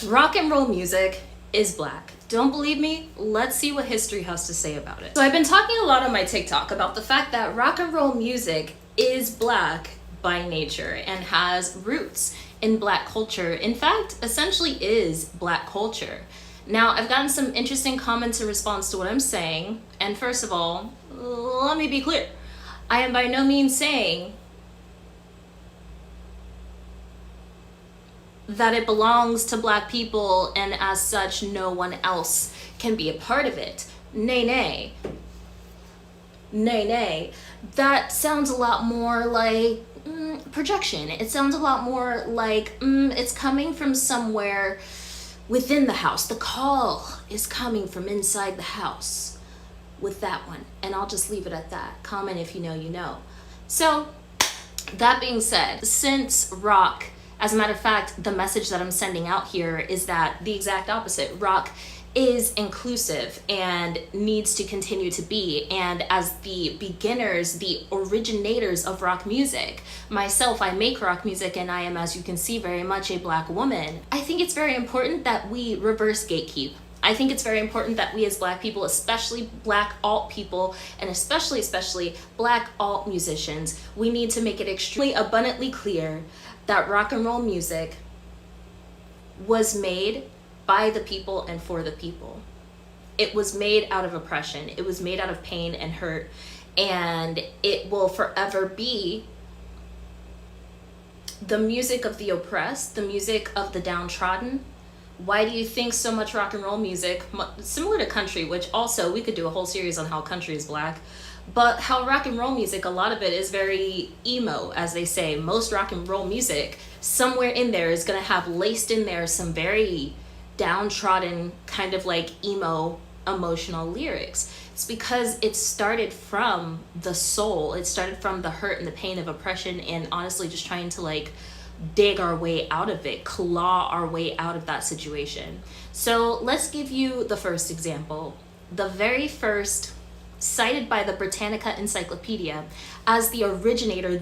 Rock and roll music is black. Don't believe me? Let's see what history has to say about it. So I've been talking a lot on my TikTok about the fact that rock and roll music is black by nature and has roots in black culture. In fact, essentially is black culture. Now, I've gotten some interesting comments in response to what I'm saying. And first of all, let me be clear. I am by no means saying that it belongs to black people and as such no one else can be a part of it. Nay, nay. Nay, nay. That sounds a lot more like projection. It sounds a lot more like it's coming from somewhere within the house. The call is coming from inside the house with that one. And I'll just leave it at that. Comment if you know, you know. So, that being said, since rock, as a matter of fact, the message that I'm sending out here is that the exact opposite. Rock is inclusive and needs to continue to be. And as the beginners, the originators of rock music, myself, I make rock music and I am, as you can see, very much a black woman. I think it's very important that we reverse gatekeep. I think it's very important that we as black people, especially black alt people, and especially black alt musicians, we need to make it extremely abundantly clear that rock and roll music was made by the people and for the people. It was made out of oppression. It was made out of pain and hurt. And it will forever be the music of the oppressed, the music of the downtrodden. Why do you think so much rock and roll music, similar to country, which also we could do a whole series on how country is black, but how rock and roll music, a lot of it is very emo, as they say. Most rock and roll music, somewhere in there is gonna have laced in there some very downtrodden, kind of like emo, emotional lyrics. It's because it started from the soul. It started from the hurt and the pain of oppression and honestly just trying to like dig our way out of it, claw our way out of that situation. So let's give you the first example. The very first, cited by the Britannica Encyclopedia as the originator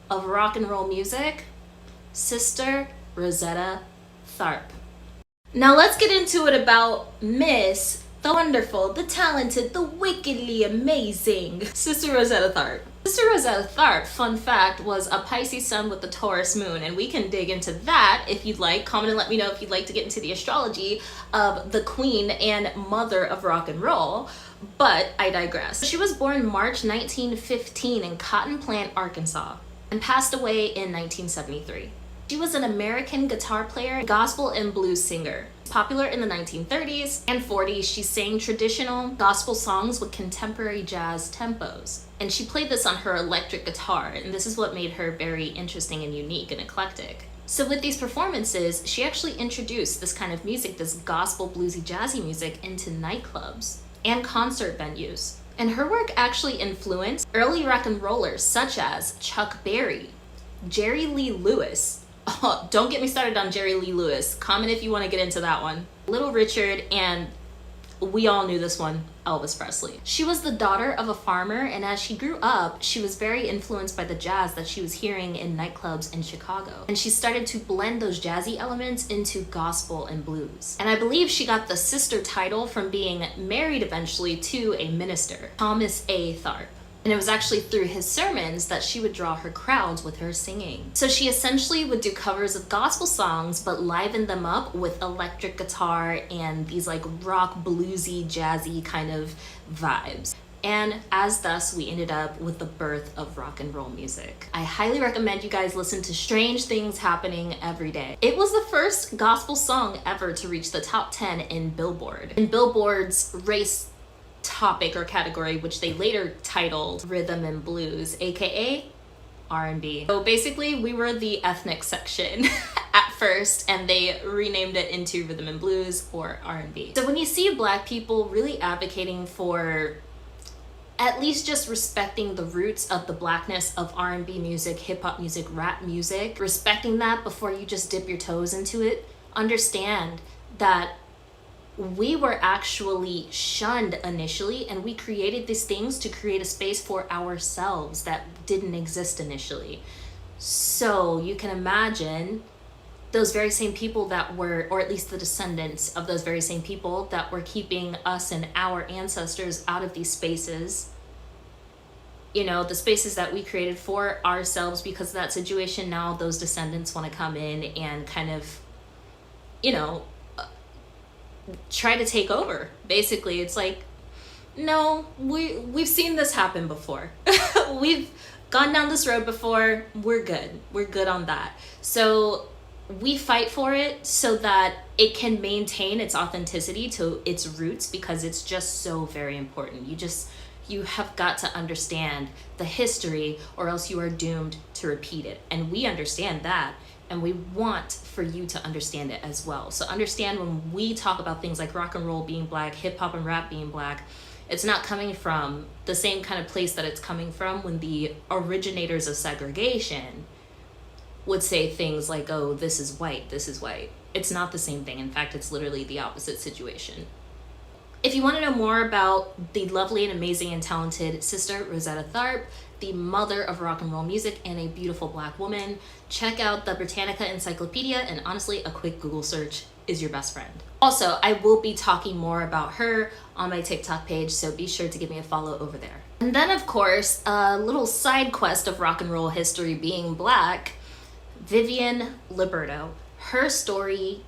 of rock and roll music, Sister Rosetta Tharpe. Now let's get into it about Miss, the wonderful, the talented, the wickedly amazing Sister Rosetta Tharpe. Sister Rosetta Tharpe, fun fact, was a Pisces sun with the Taurus moon, and we can dig into that if you'd like. Comment and let me know if you'd like to get into the astrology of the queen and mother of rock and roll, but I digress. She was born March 1915 in Cotton Plant, Arkansas, and passed away in 1973. She was an American guitar player, gospel and blues singer. Popular in the 1930s and 40s, she sang traditional gospel songs with contemporary jazz tempos. And she played this on her electric guitar, and this is what made her very interesting and unique and eclectic. So with these performances, she actually introduced this kind of music, this gospel, bluesy, jazzy music, into nightclubs and concert venues. And her work actually influenced early rock and rollers such as Chuck Berry, Jerry Lee Lewis. Oh, don't get me started on Jerry Lee Lewis. Comment if you want to get into that one. Little Richard, and we all knew this one, Elvis Presley. She was the daughter of a farmer, and as she grew up, she was very influenced by the jazz that she was hearing in nightclubs in Chicago. And she started to blend those jazzy elements into gospel and blues. And I believe she got the sister title from being married eventually to a minister, Thomas A. Tharpe. And it was actually through his sermons that she would draw her crowds with her singing. So she essentially would do covers of gospel songs, but liven them up with electric guitar and these like rock, bluesy, jazzy kind of vibes. And as thus, we ended up with the birth of rock and roll music. I highly recommend you guys listen to Strange Things Happening Every Day. It was the first gospel song ever to reach the top 10 in Billboard. In Billboard's race topic or category, which they later titled Rhythm and Blues, aka R&B. So basically we were the ethnic section at first, and they renamed it into Rhythm and Blues or R&B. So when you see black people really advocating for at least just respecting the roots of the blackness of R&B music, hip-hop music, rap music, respecting that before you just dip your toes into it, understand that we were actually shunned initially, and we created these things to create a space for ourselves that didn't exist initially. So you can imagine those very same people that were, or at least the descendants of those very same people that were keeping us and our ancestors out of these spaces, you know, the spaces that we created for ourselves because of that situation. Now those descendants want to come in and kind of, you know, try to take over. Basically, it's like, no, we've seen this happen before. We've gone down this road before. We're good on that. So we fight for it so that it can maintain its authenticity to its roots, because it's just so very important. You have got to understand the history, or else you are doomed to repeat it. And we understand that, and we want for you to understand it as well. So understand, when we talk about things like rock and roll being black, hip hop and rap being black, it's not coming from the same kind of place that it's coming from when the originators of segregation would say things like, oh, this is white, this is white. It's not the same thing. In fact, it's literally the opposite situation. If you want to know more about the lovely and amazing and talented Sister Rosetta Tharpe, the mother of rock and roll music and a beautiful black woman, check out the Britannica Encyclopedia, and honestly, a quick Google search is your best friend. Also, I will be talking more about her on my TikTok page, so be sure to give me a follow over there. And then, of course, a little side quest of rock and roll history being black, Vivian Liberto. Her story,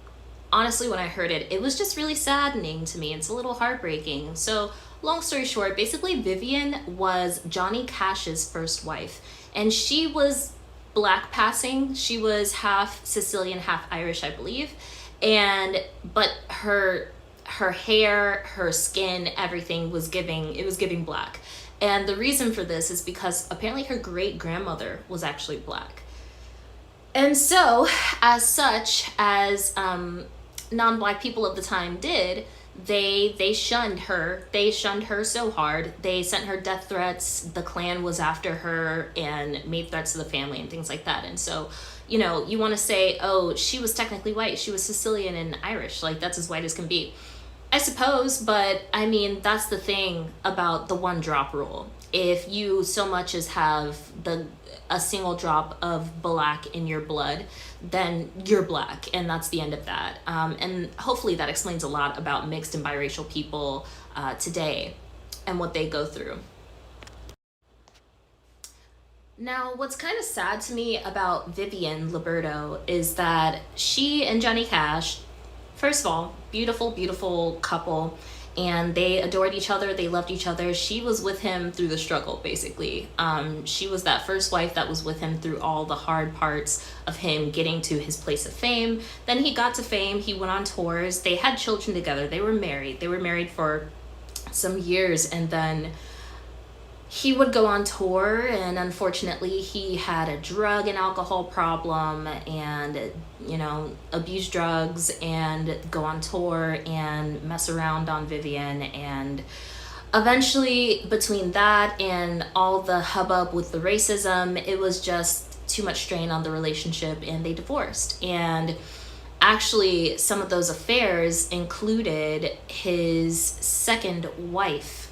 honestly, when I heard it, it was just really saddening to me. It's a little heartbreaking. So, long story short, basically Vivian was Johnny Cash's first wife, and she was black passing. She was half Sicilian, half Irish, I believe. But her hair, her skin, everything was giving black. And the reason for this is because apparently her great grandmother was actually black. And so, as such, as non-black people of the time did, they shunned her. They shunned her so hard. They sent her death threats. The Klan was after her and made threats to the family and things like that. And so, you know, you want to say, oh, she was technically white. She was Sicilian and Irish. Like, that's as white as can be. I suppose, but I mean, that's the thing about the one drop rule. If you so much as have a single drop of black in your blood, then you're black, and that's the end of that. And hopefully that explains a lot about mixed and biracial people today and what they go through. Now, what's kind of sad to me about Vivian Liberto is that she and Johnny Cash, first of all, beautiful, beautiful couple, and they adored each other. They loved each other. She was with him through the struggle, basically. She was that first wife that was with him through all the hard parts of him getting to his place of fame. Then he got to fame. He went on tours. They had children together. They were married. They were married for some years, and then he would go on tour, and unfortunately he had a drug and alcohol problem, and, you know, abuse drugs and go on tour and mess around on Vivian. And eventually, between that and all the hubbub with the racism, it was just too much strain on the relationship, and they divorced. And actually, some of those affairs included his second wife,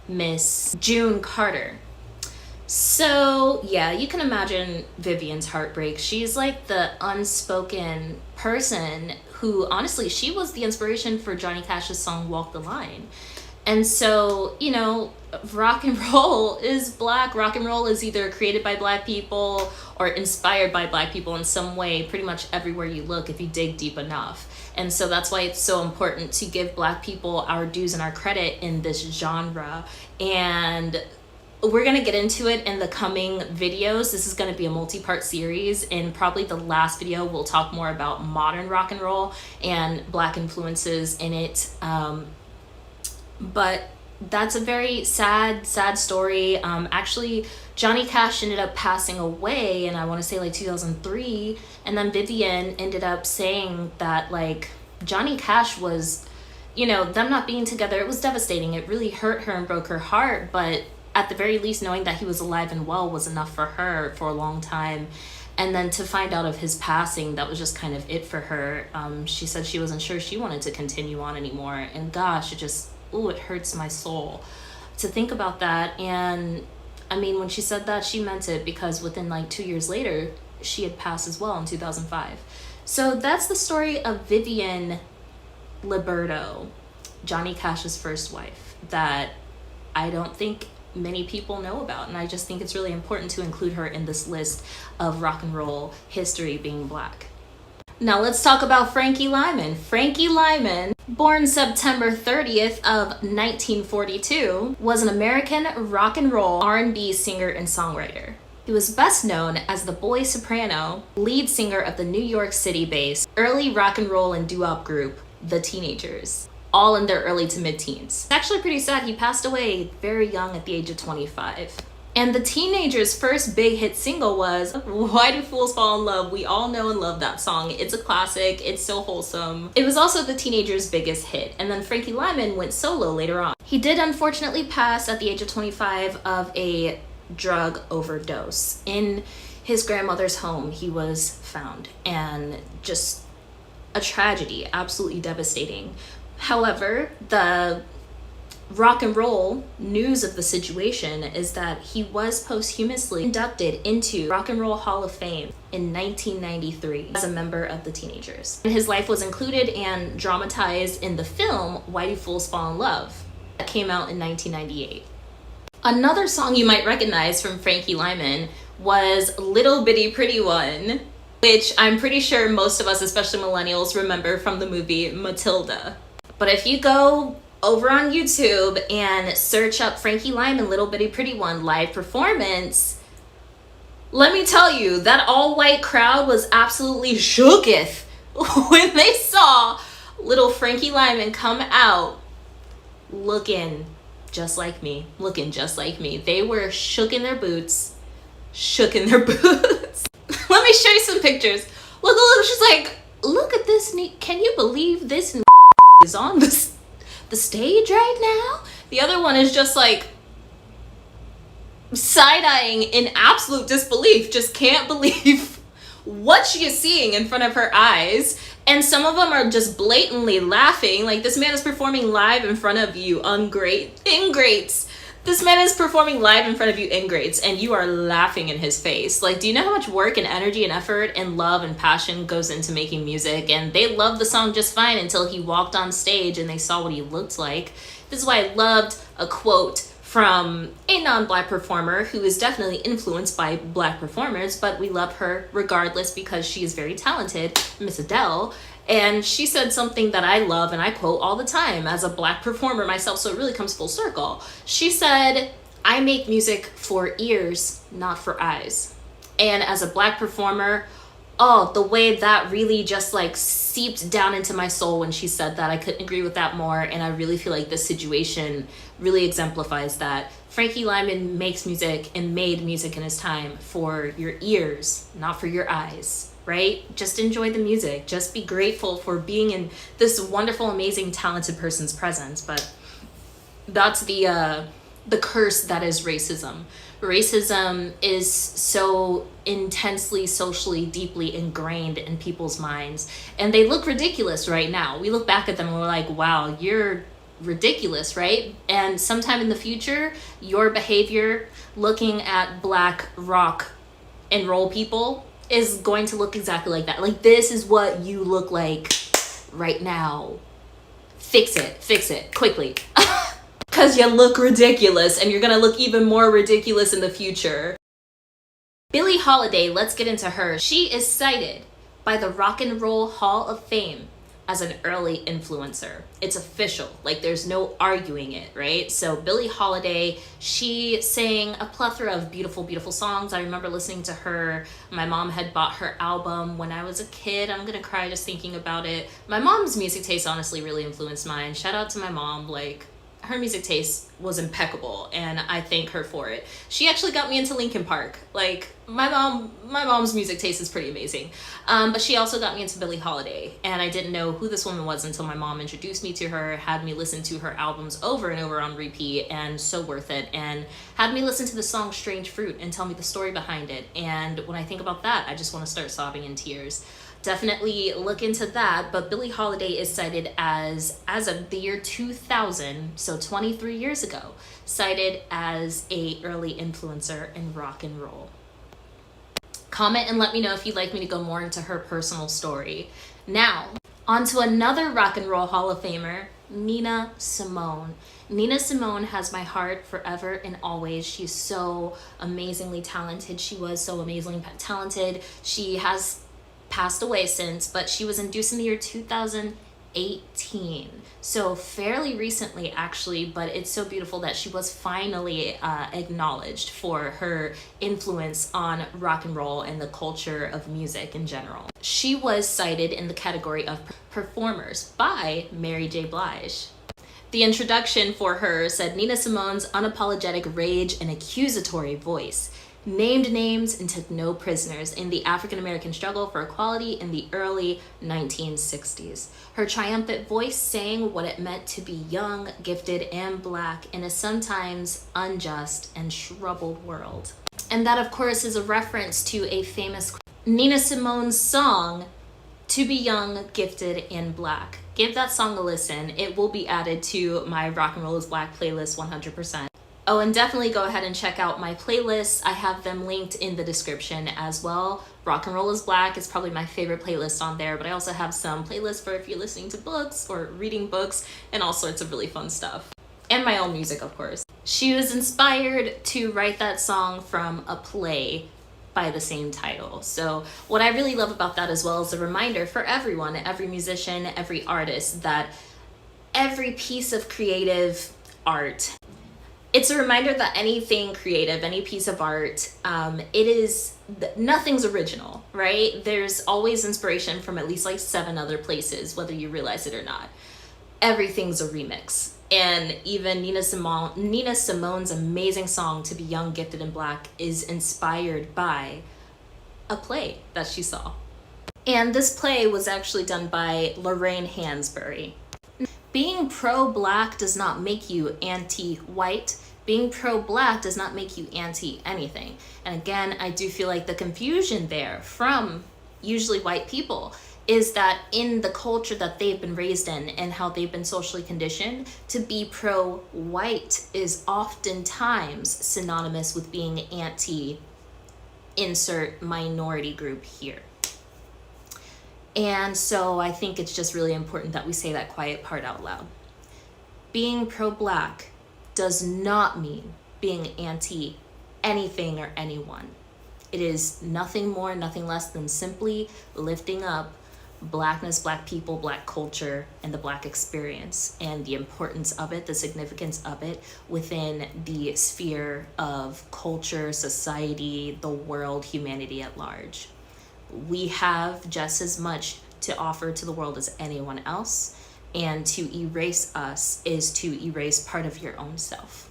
Miss June Carter. So yeah, you can imagine Vivian's heartbreak. She's like the unspoken person who, honestly, she was the inspiration for Johnny Cash's song Walk the Line. And so, you know, rock and roll is black. Rock and roll is either created by black people or inspired by black people in some way, pretty much everywhere you look if you dig deep enough. And so that's why it's so important to give black people our dues and our credit in this genre. And we're going to get into it in the coming videos. This is going to be a multi-part series. In probably the last video, we'll talk more about modern rock and roll and black influences in it. But that's a very sad story. Actually, Johnny Cash ended up passing away, and I want to say like 2003, and then Vivian ended up saying that, like, Johnny Cash was, you know, them not being together, it was devastating. It really hurt her and broke her heart, but at the very least, knowing that he was alive and well was enough for her for a long time. And then to find out of his passing, that was just kind of it for her. She said she wasn't sure she wanted to continue on anymore, and gosh, it just, ooh, it hurts my soul to think about that. And I mean, when she said that, she meant it, because within like 2 years later, she had passed as well in 2005. So that's the story of Vivian Liberto, Johnny Cash's first wife, that I don't think many people know about, and I just think it's really important to include her in this list of rock and roll history being Black. Now let's talk about Frankie Lymon. Frankie Lymon, born September 30th of 1942, was an American rock and roll R&B singer and songwriter. He was best known as the boy soprano, lead singer of the New York City-based early rock and roll and doo-wop group, The Teenagers, all in their early to mid-teens. It's actually pretty sad. He passed away very young at the age of 25. And The Teenagers' first big hit single was Why Do Fools Fall in Love? We all know and love that song. It's a classic. It's so wholesome. It was also The Teenagers' biggest hit. And then Frankie Lymon went solo later on. He did unfortunately pass at the age of 25 of a drug overdose. In his grandmother's home, he was found, and just a tragedy, absolutely devastating. However, the rock and roll news of the situation is that he was posthumously inducted into Rock and Roll Hall of Fame in 1993 as a member of the Teenagers. And his life was included and dramatized in the film Why Do Fools Fall in Love that came out in 1998. Another song you might recognize from Frankie Lymon was Little Bitty Pretty One, which I'm pretty sure most of us, especially millennials, remember from the movie Matilda. But if you go over on YouTube and search up Frankie Lymon Little Bitty Pretty One live performance, let me tell you, that all-white crowd was absolutely shooketh when they saw little Frankie Lymon come out looking just like me. They were shook in their boots. Let me show you some pictures. Look, she's like, look at this. Can you believe this is on the stage right now? The other one is just like side-eyeing in absolute disbelief. Just can't believe what she is seeing in front of her eyes. And some of them are just blatantly laughing. Like, this man is performing live in front of you, ingrates. This man is performing live in front of you, ingrates, and you are laughing in his face. Like, do you know how much work and energy and effort and love and passion goes into making music? And they loved the song just fine until he walked on stage and they saw what he looked like. This is why I loved a quote from a non-Black performer who is definitely influenced by Black performers, but we love her regardless because she is very talented, Miss Adele. And she said something that I love and I quote all the time as a Black performer myself, so it really comes full circle. She said, I make music for ears, not for eyes. And as a Black performer, oh, the way that really just like seeped down into my soul when she said that, I couldn't agree with that more. And I really feel like this situation really exemplifies that. Frankie Lymon makes music and made music in his time for your ears, not for your eyes, right? Just enjoy the music. Just be grateful for being in this wonderful, amazing, talented person's presence. But that's the curse that is racism. Racism is so intensely, socially, deeply ingrained in people's minds. And they look ridiculous right now. We look back at them and we're like, wow, you're ridiculous, right? And sometime in the future, your behavior looking at Black rock and roll people is going to look exactly like that. Like, this is what you look like right now. Fix it quickly. Because you look ridiculous, and you're gonna look even more ridiculous in the future. Billie Holiday, let's get into her. She is cited by the Rock and Roll Hall of Fame as an early influencer. It's official, like there's no arguing it, right? So Billie Holiday, she sang a plethora of beautiful, beautiful songs. I remember listening to her. My mom had bought her album when I was a kid. I'm gonna cry just thinking about it. My mom's music taste honestly really influenced mine. Shout out to my mom, like, her music taste was impeccable and I thank her for it. She actually got me into Linkin Park. Like, my mom's music taste is pretty amazing. But she also got me into Billie Holiday, and I didn't know who this woman was until my mom introduced me to her, had me listen to her albums over and over on repeat, and so worth it, and had me listen to the song Strange Fruit and tell me the story behind it. And when I think about that, I just want to start sobbing in tears. Definitely look into that. But Billie Holiday is cited as of the year 2000, so 23 years ago, cited as a early influencer in rock and roll. Comment and let me know if you'd like me to go more into her personal story. Now, on to another rock and roll Hall of Famer, Nina Simone. Nina Simone has my heart forever and always. She's so amazingly talented. She was so amazingly talented. She has passed away since, but she was induced in the year 2018. So fairly recently, actually, but it's so beautiful that she was finally acknowledged for her influence on rock and roll and the culture of music in general. She was cited in the category of performers by Mary J. Blige. The introduction for her said, Nina Simone's unapologetic rage and accusatory voice named names and took no prisoners in the African American struggle for equality in the early 1960s. Her triumphant voice sang what it meant to be young, gifted, and Black in a sometimes unjust and troubled world. And that, of course, is a reference to a famous Nina Simone's song, To Be Young, Gifted, and Black. Give that song a listen. It will be added to my Rock and Roll is Black playlist 100%. Oh, and definitely go ahead and check out my playlists. I have them linked in the description as well. Rock and Roll is Black is probably my favorite playlist on there, but I also have some playlists for if you're listening to books or reading books and all sorts of really fun stuff. And my own music, of course. She was inspired to write that song from a play by the same title. So what I really love about that as well is a reminder for everyone, every musician, every artist, that every piece of creative art, it's a reminder that anything creative, any piece of art, nothing's original, right? There's always inspiration from at least like 7 other places, whether you realize it or not. Everything's a remix. And even Nina Simone's amazing song, To Be Young, Gifted, and Black, is inspired by a play that she saw. And this play was actually done by Lorraine Hansberry. Being pro-Black does not make you anti-white. Being pro-Black does not make you anti-anything. And again, I do feel like the confusion there from usually white people is that in the culture that they've been raised in and how they've been socially conditioned, to be pro-white is oftentimes synonymous with being anti-insert minority group here. And so I think it's just really important that we say that quiet part out loud. Being pro-Black does not mean being anti anything or anyone. It is nothing more, nothing less than simply lifting up Blackness, Black people, Black culture, and the Black experience, and the importance of it, the significance of it within the sphere of culture, society, the world, humanity at large. We have just as much to offer to the world as anyone else, and to erase us is to erase part of your own self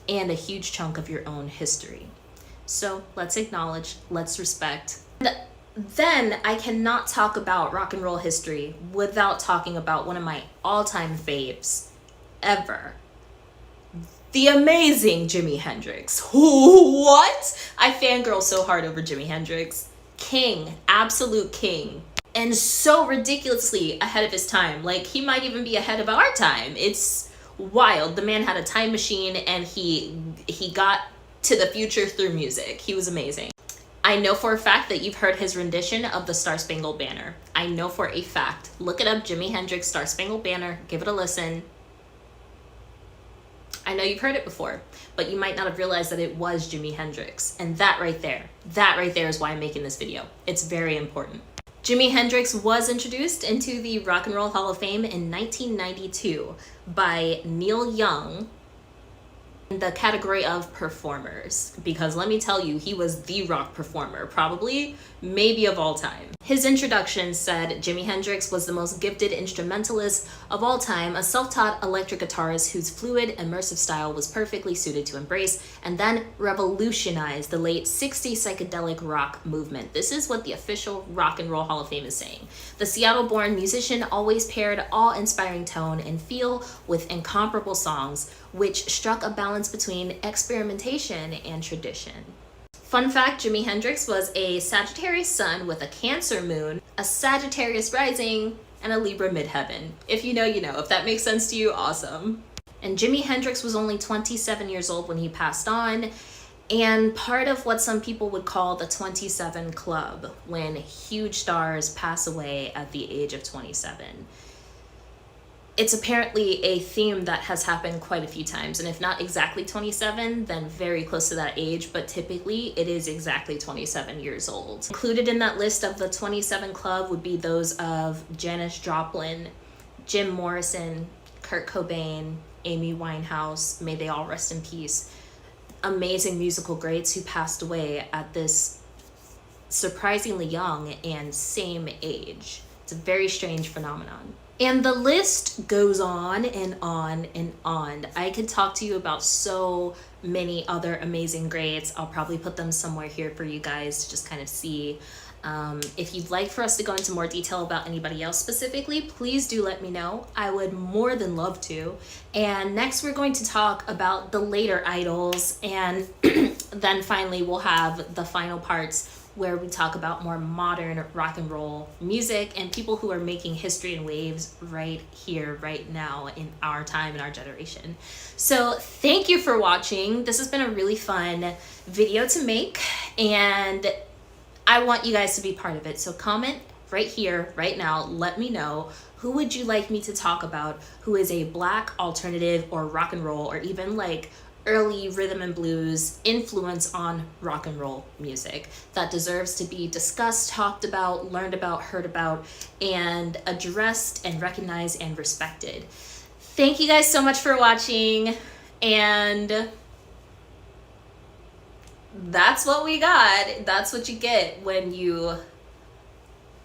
and a huge chunk of your own history. So let's acknowledge, let's respect. Then I cannot talk about rock and roll history without talking about one of my all-time faves ever. The amazing Jimi Hendrix. What? I fangirl so hard over Jimi Hendrix. King, absolute king. And so ridiculously ahead of his time. Like, he might even be ahead of our time. It's wild. The man had a time machine and he got to the future through music. He was amazing. I know for a fact that you've heard his rendition of the Star Spangled Banner. I know for a fact. Look it up, Jimi Hendrix, Star Spangled Banner. Give it a listen. I know you've heard it before, but you might not have realized that it was Jimi Hendrix. And that right there is why I'm making this video. It's very important. Jimi Hendrix was introduced into the Rock and Roll Hall of Fame in 1992 by Neil Young in the category of performers, because let me tell you, he was the rock performer, probably, maybe of all time. His introduction said Jimi Hendrix was the most gifted instrumentalist of all time, a self-taught electric guitarist whose fluid, immersive style was perfectly suited to embrace and then revolutionize the late 60s psychedelic rock movement. This is what the official Rock and Roll Hall of Fame is saying. The Seattle-born musician always paired awe-inspiring tone and feel with incomparable songs, which struck a balance between experimentation and tradition. Fun fact, Jimi Hendrix was a Sagittarius sun with a Cancer moon, a Sagittarius rising, and a Libra midheaven. If you know, you know. If that makes sense to you, awesome. And Jimi Hendrix was only 27 years old when he passed on, and part of what some people would call the 27 Club, when huge stars pass away at the age of 27. It's apparently a theme that has happened quite a few times, and if not exactly 27, then very close to that age, but typically it is exactly 27 years old. Included in that list of the 27 Club would be those of Janis Joplin, Jim Morrison, Kurt Cobain, Amy Winehouse, may they all rest in peace. Amazing musical greats who passed away at this surprisingly young and same age. It's a very strange phenomenon. And the list goes on and on and on. I could talk to you about so many other amazing greats. I'll probably put them somewhere here for you guys to just kind of see. If you'd like for us to go into more detail about anybody else specifically, please do let me know. I would more than love to. And next we're going to talk about the later idols, and then finally we'll have the final parts where we talk about more modern rock and roll music and people who are making history and waves right here, right now, in our time, in our generation. So thank you for watching. This has been a really fun video to make, and I want you guys to be part of it. So comment right here, right now. Let me know, who would you like me to talk about who is a Black alternative or rock and roll, or even like early rhythm and blues influence on rock and roll music that deserves to be discussed, talked about, learned about, heard about, and addressed and recognized and respected. Thank you guys so much for watching, and that's what we got. That's what you get when you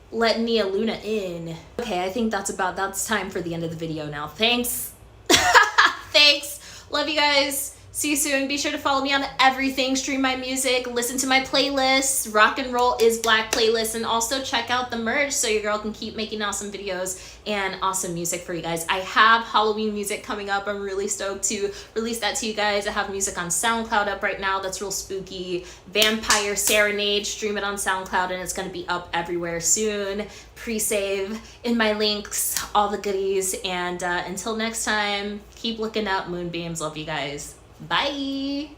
let Nia Luna in. Okay, I think that's time for the end of the video now. Thanks. Thanks. Love you guys. See you soon. Be sure to follow me on everything. Stream my music, listen to my playlists, Rock and Roll is Black playlist, and also check out the merch so your girl can keep making awesome videos and awesome music for you guys. I have Halloween music coming up. I'm really stoked to release that to you guys. I have music on SoundCloud up right now that's real spooky. Vampire Serenade, stream it on SoundCloud, and it's going to be up everywhere soon. Pre-save in my links, all the goodies, and until next time, keep looking up, Moonbeams. Love you guys. Bye.